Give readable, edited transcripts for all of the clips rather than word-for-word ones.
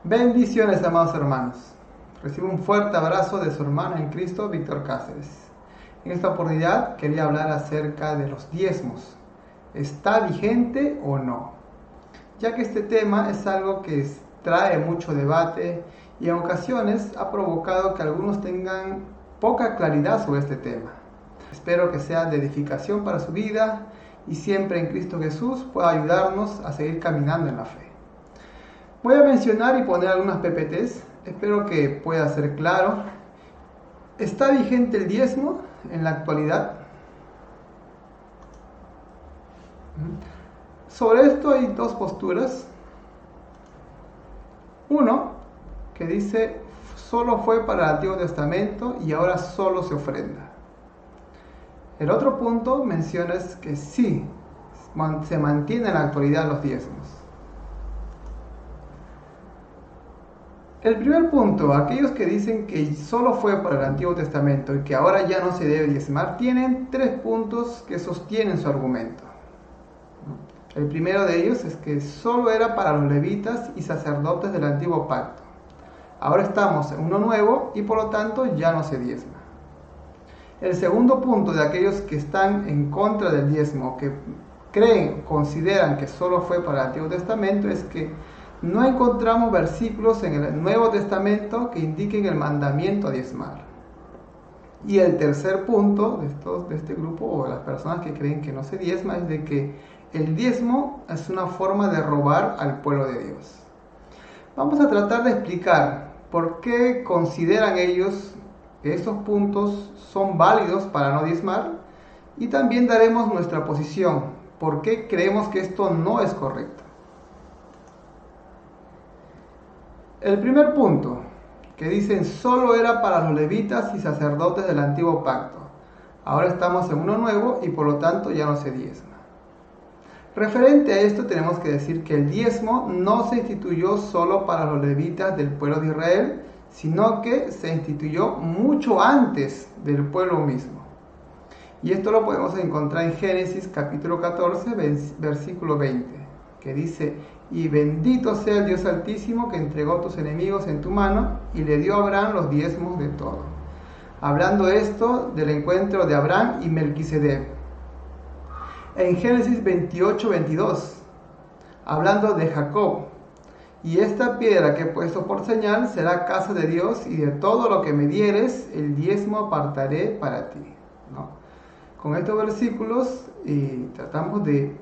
Bendiciones, amados hermanos. Recibo un fuerte abrazo de su hermano en Cristo, Víctor Cáceres. En esta oportunidad quería hablar acerca de los diezmos. ¿Está vigente o no? Ya que este tema es algo que trae mucho debate y en ocasiones ha provocado que algunos tengan poca claridad sobre este tema. Espero que sea de edificación para su vida y siempre en Cristo Jesús pueda ayudarnos a seguir caminando en la fe. Voy a mencionar y poner algunas PPTs, espero que pueda ser claro. ¿Está vigente el diezmo en la actualidad? Sobre esto hay dos posturas. Uno, que dice solo fue para el Antiguo Testamento y ahora solo se ofrenda. El otro punto menciona que sí, se mantiene en la actualidad los diezmos. El primer punto, aquellos que dicen que solo fue para el Antiguo Testamento y que ahora ya no se debe diezmar, tienen tres puntos que sostienen su argumento. El primero de ellos es que solo era para los levitas y sacerdotes del Antiguo Pacto. Ahora estamos en uno nuevo y por lo tanto ya no se diezma. El segundo punto de aquellos que están en contra del diezmo, que consideran que solo fue para el Antiguo Testamento, es que no encontramos versículos en el Nuevo Testamento que indiquen el mandamiento a diezmar. Y el tercer punto de este grupo, o de las personas que creen que no se diezma, es de que el diezmo es una forma de robar al pueblo de Dios. Vamos a tratar de explicar por qué consideran ellos que estos puntos son válidos para no diezmar, y también daremos nuestra posición, por qué creemos que esto no es correcto. El primer punto, que dicen solo era para los levitas y sacerdotes del Antiguo Pacto. Ahora estamos en uno nuevo y por lo tanto ya no se diezma. Referente a esto tenemos que decir que el diezmo no se instituyó solo para los levitas del pueblo de Israel, sino que se instituyó mucho antes del pueblo mismo. Y esto lo podemos encontrar en Génesis capítulo 14, versículo 20, que dice: y bendito sea el Dios Altísimo que entregó tus enemigos en tu mano y le dio a Abraham los diezmos de todo. Hablando esto del encuentro de Abraham y Melquisedec. En Génesis 28, 22, hablando de Jacob: y esta piedra que he puesto por señal será casa de Dios, y de todo lo que me dieres, el diezmo apartaré para ti. ¿No? Con estos versículos tratamos de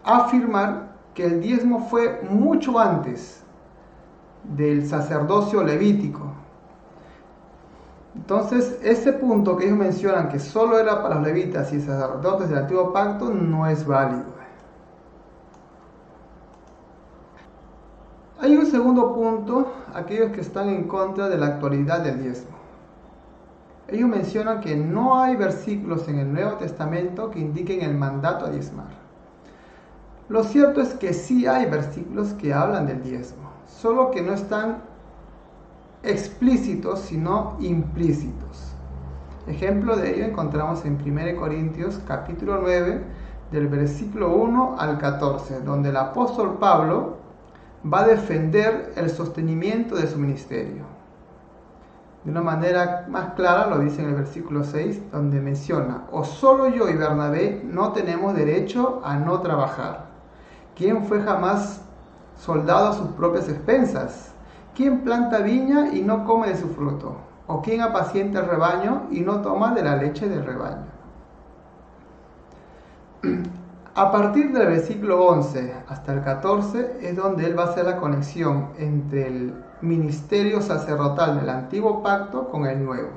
afirmar que el diezmo fue mucho antes del sacerdocio levítico. Entonces, ese punto que ellos mencionan que solo era para los levitas y sacerdotes del Antiguo Pacto no es válido. Hay un segundo punto, aquellos que están en contra de la actualidad del diezmo. Ellos mencionan que no hay versículos en el Nuevo Testamento que indiquen el mandato a diezmar. Lo cierto es que sí hay versículos que hablan del diezmo, solo que no están explícitos, sino implícitos. Ejemplo de ello encontramos en 1 Corintios capítulo 9, del versículo 1 al 14, donde el apóstol Pablo va a defender el sostenimiento de su ministerio. De una manera más clara lo dice en el versículo 6, donde menciona: o solo yo y Bernabé no tenemos derecho a no trabajar. ¿Quién fue jamás soldado a sus propias expensas? ¿Quién planta viña y no come de su fruto? ¿O quién apacienta el rebaño y no toma de la leche del rebaño? A partir del versículo 11 hasta el 14 es donde él va a hacer la conexión entre el ministerio sacerdotal del Antiguo Pacto con el Nuevo.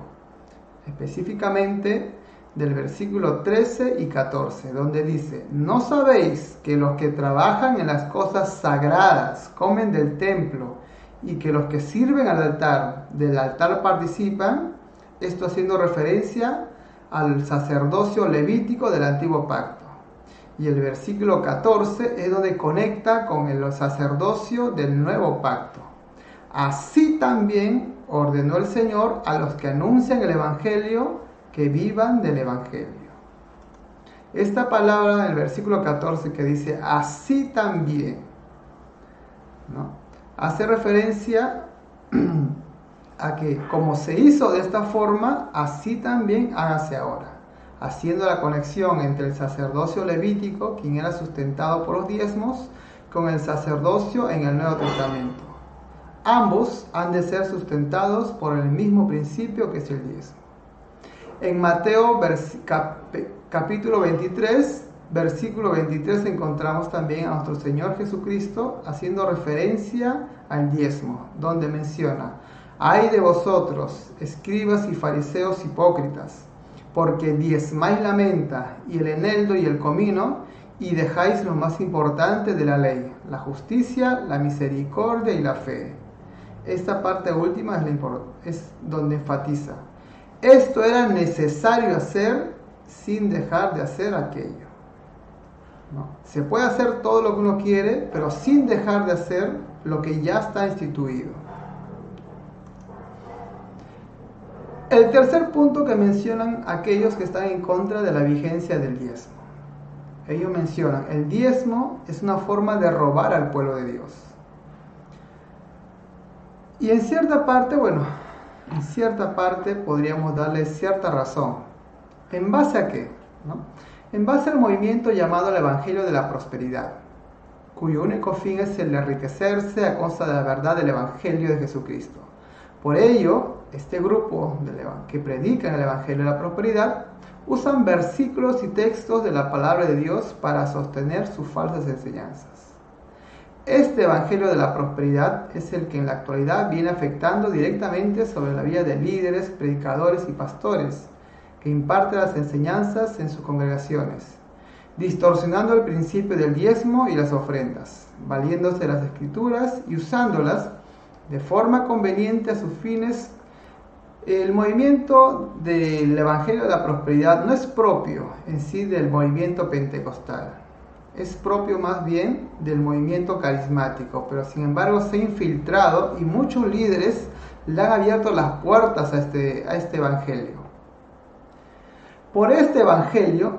Específicamente del versículo 13 y 14, donde dice: ¿no sabéis que los que trabajan en las cosas sagradas comen del templo, y que los que sirven del altar participan? Esto haciendo referencia al sacerdocio levítico del Antiguo Pacto. Y el versículo 14 es donde conecta con el sacerdocio del Nuevo Pacto. Así también ordenó el Señor a los que anuncian el Evangelio que vivan del Evangelio. Esta palabra en el versículo 14 que dice así también, ¿no? Hace referencia a que como se hizo de esta forma, así también hágase ahora, haciendo la conexión entre el sacerdocio levítico, quien era sustentado por los diezmos, con el sacerdocio en el Nuevo Testamento. Ambos han de ser sustentados por el mismo principio que es el diezmo. En Mateo capítulo 23, versículo 23, encontramos también a nuestro Señor Jesucristo haciendo referencia al diezmo, donde menciona: «Ay de vosotros, escribas y fariseos hipócritas, porque diezmáis la menta y el eneldo y el comino, y dejáis lo más importante de la ley, la justicia, la misericordia y la fe». Esta parte última es donde enfatiza: esto era necesario hacer sin dejar de hacer aquello. ¿No? Se puede hacer todo lo que uno quiere, pero sin dejar de hacer lo que ya está instituido. El tercer punto que mencionan aquellos que están en contra de la vigencia del diezmo. Ellos mencionan: el diezmo es una forma de robar al pueblo de Dios. Y en cierta parte podríamos darle cierta razón. ¿En base a qué? ¿No? En base al movimiento llamado el Evangelio de la Prosperidad, cuyo único fin es el de enriquecerse a costa de la verdad del Evangelio de Jesucristo. Por ello, este grupo que predican el Evangelio de la Prosperidad usan versículos y textos de la palabra de Dios para sostener sus falsas enseñanzas. Este Evangelio de la Prosperidad es el que en la actualidad viene afectando directamente sobre la vida de líderes, predicadores y pastores que imparten las enseñanzas en sus congregaciones, distorsionando el principio del diezmo y las ofrendas, valiéndose de las Escrituras y usándolas de forma conveniente a sus fines. El movimiento del Evangelio de la Prosperidad no es propio en sí del movimiento pentecostal. Es propio más bien del movimiento carismático, pero sin embargo se ha infiltrado y muchos líderes le han abierto las puertas a este evangelio. Por este evangelio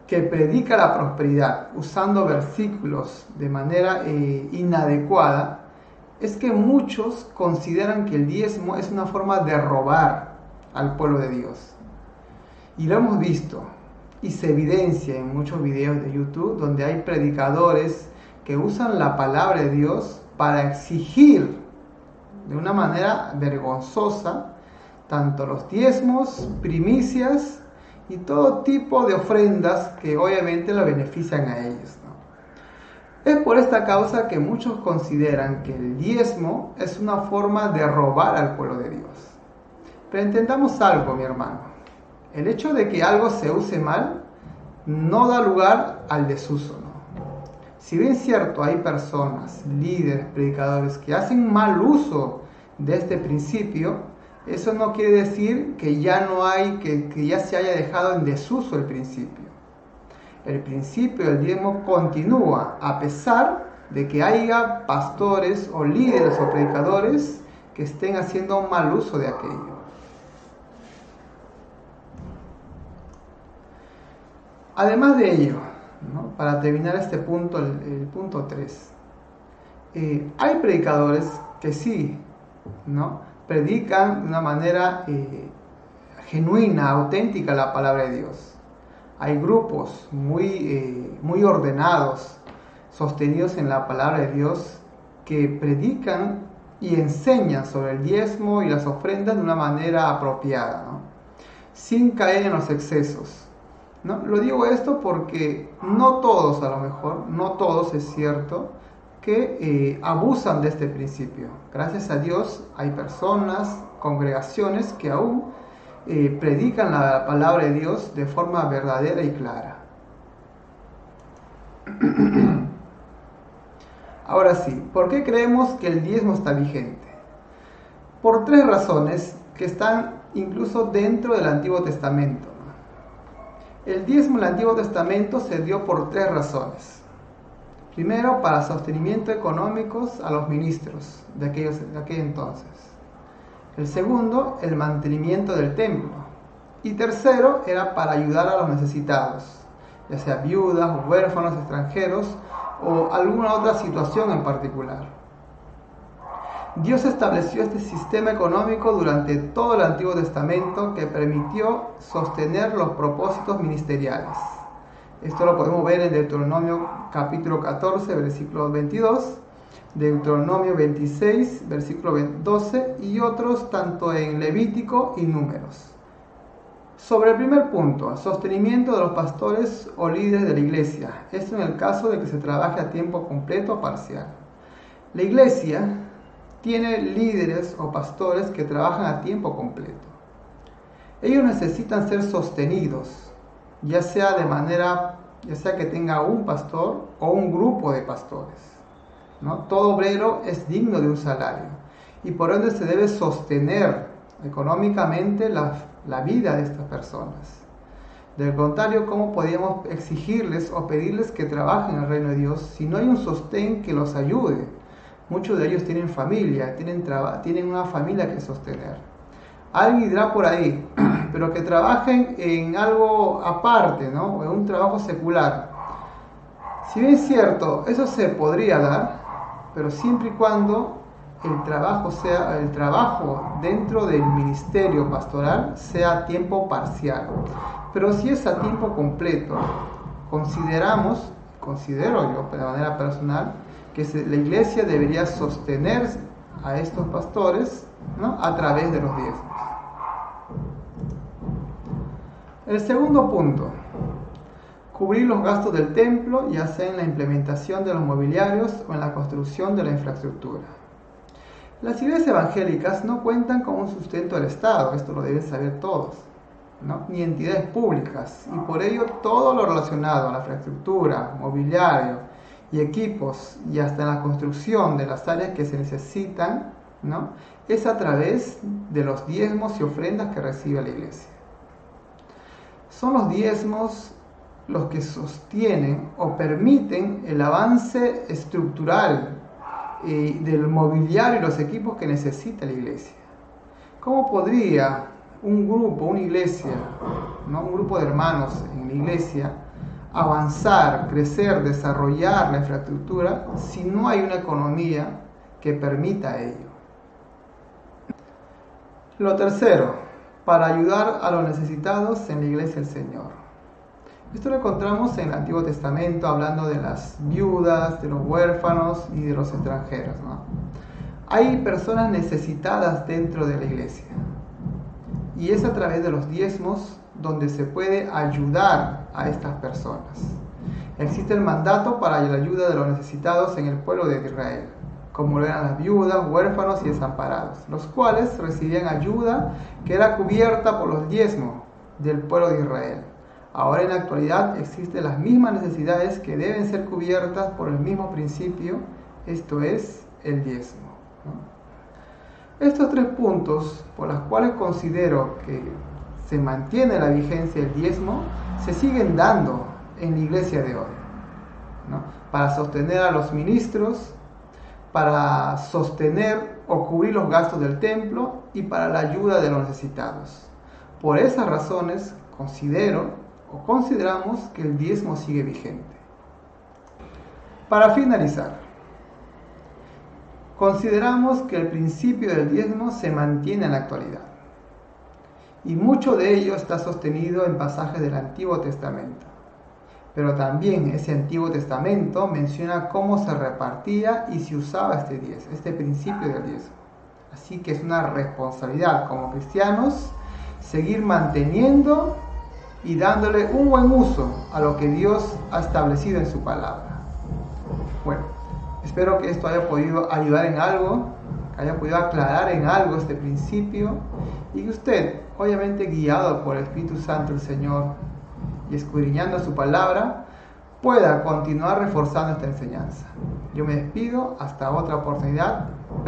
que predica la prosperidad usando versículos de manera inadecuada, es que muchos consideran que el diezmo es una forma de robar al pueblo de Dios. Y lo hemos visto. Y se evidencia en muchos videos de YouTube donde hay predicadores que usan la palabra de Dios para exigir de una manera vergonzosa tanto los diezmos, primicias y todo tipo de ofrendas que obviamente lo benefician a ellos, ¿no? Es por esta causa que muchos consideran que el diezmo es una forma de robar al pueblo de Dios. Pero entendamos algo, mi hermano. El hecho de que algo se use mal no da lugar al desuso, ¿no? Si bien es cierto, hay personas, líderes, predicadores que hacen mal uso de este principio, eso no quiere decir que ya no hay, que ya se haya dejado en desuso el principio. El principio del diezmo continúa a pesar de que haya pastores o líderes o predicadores que estén haciendo un mal uso de aquello. Además de ello, ¿no? Para terminar este punto, el punto 3, hay predicadores que sí, ¿no? Predican de una manera genuina, auténtica la palabra de Dios. Hay grupos muy ordenados, sostenidos en la palabra de Dios, que predican y enseñan sobre el diezmo y las ofrendas de una manera apropiada, ¿no? Sin caer en los excesos. ¿No? Lo digo esto porque no todos, a lo mejor, no todos es cierto que abusan de este principio. Gracias a Dios hay personas, congregaciones que aún predican la palabra de Dios de forma verdadera y clara. Ahora sí, ¿por qué creemos que el diezmo está vigente? Por 3 razones que están incluso dentro del Antiguo Testamento. El diezmo en el Antiguo Testamento se dio por 3 razones. Primero, para sostenimiento económicos a los ministros de aquel entonces. El segundo, el mantenimiento del templo. Y tercero, era para ayudar a los necesitados, ya sea viudas, huérfanos, extranjeros o alguna otra situación en particular. Dios estableció este sistema económico durante todo el Antiguo Testamento que permitió sostener los propósitos ministeriales. Esto lo podemos ver en Deuteronomio capítulo 14, versículo 22, Deuteronomio 26, versículo 12 y otros tanto en Levítico y Números. Sobre el primer punto, sostenimiento de los pastores o líderes de la iglesia. Esto en el caso de que se trabaje a tiempo completo o parcial. La iglesia tiene líderes o pastores que trabajan a tiempo completo. Ellos necesitan ser sostenidos, ya sea que tenga un pastor o un grupo de pastores, ¿no? Todo obrero es digno de un salario y por ende se debe sostener económicamente la vida de estas personas. Del contrario, ¿cómo podríamos exigirles o pedirles que trabajen en el reino de Dios si no hay un sostén que los ayude? Muchos de ellos tienen familia, tienen una familia que sostener. Alguien dirá por ahí, pero que trabajen en algo aparte, ¿no? O en un trabajo secular. Si bien es cierto, eso se podría dar, pero siempre y cuando el trabajo dentro del ministerio pastoral sea a tiempo parcial. Pero si es a tiempo completo, considero yo de manera personal, que la iglesia debería sostener a estos pastores, ¿no? A través de los diezmos. El segundo punto, cubrir los gastos del templo, ya sea en la implementación de los mobiliarios o en la construcción de la infraestructura. Las iglesias evangélicas no cuentan con un sustento del Estado, esto lo deben saber todos, ¿no? Ni entidades públicas, y por ello todo lo relacionado a la infraestructura, mobiliario y equipos, y hasta en la construcción de las áreas que se necesitan, ¿no? Es a través de los diezmos y ofrendas que recibe la iglesia. Son los diezmos los que sostienen o permiten el avance estructural del mobiliario y los equipos que necesita la iglesia. ¿Cómo podría un grupo, una iglesia, ¿no? Un grupo de hermanos en la iglesia avanzar, crecer, desarrollar la infraestructura si no hay una economía que permita ello? Lo tercero, para ayudar a los necesitados en la iglesia del Señor. Esto lo encontramos en el Antiguo Testamento, hablando de las viudas, de los huérfanos y de los extranjeros, ¿no? Hay personas necesitadas dentro de la iglesia y es a través de los diezmos donde se puede ayudar a estas personas. Existe el mandato para la ayuda de los necesitados en el pueblo de Israel, como lo eran las viudas, huérfanos y desamparados, los cuales recibían ayuda que era cubierta por los diezmos del pueblo de Israel. Ahora en la actualidad existen las mismas necesidades que deben ser cubiertas por el mismo principio, esto es el diezmo, ¿no? Estos tres puntos por los cuales considero que se mantiene la vigencia del diezmo se siguen dando en la iglesia de hoy, ¿no? Para sostener a los ministros, para sostener o cubrir los gastos del templo y para la ayuda de los necesitados. Por esas razones consideramos que el diezmo sigue vigente. Para finalizar, consideramos que el principio del diezmo se mantiene en la actualidad y mucho de ello está sostenido en pasajes del Antiguo Testamento. Pero también ese Antiguo Testamento menciona cómo se repartía y se usaba este principio del diezmo. Así que es una responsabilidad como cristianos seguir manteniendo y dándole un buen uso a lo que Dios ha establecido en su palabra. Bueno, espero que esto haya podido ayudar en algo, que haya podido aclarar en algo este principio y que usted, obviamente guiado por el Espíritu Santo del Señor y escudriñando su palabra, pueda continuar reforzando esta enseñanza. Yo me despido, hasta otra oportunidad.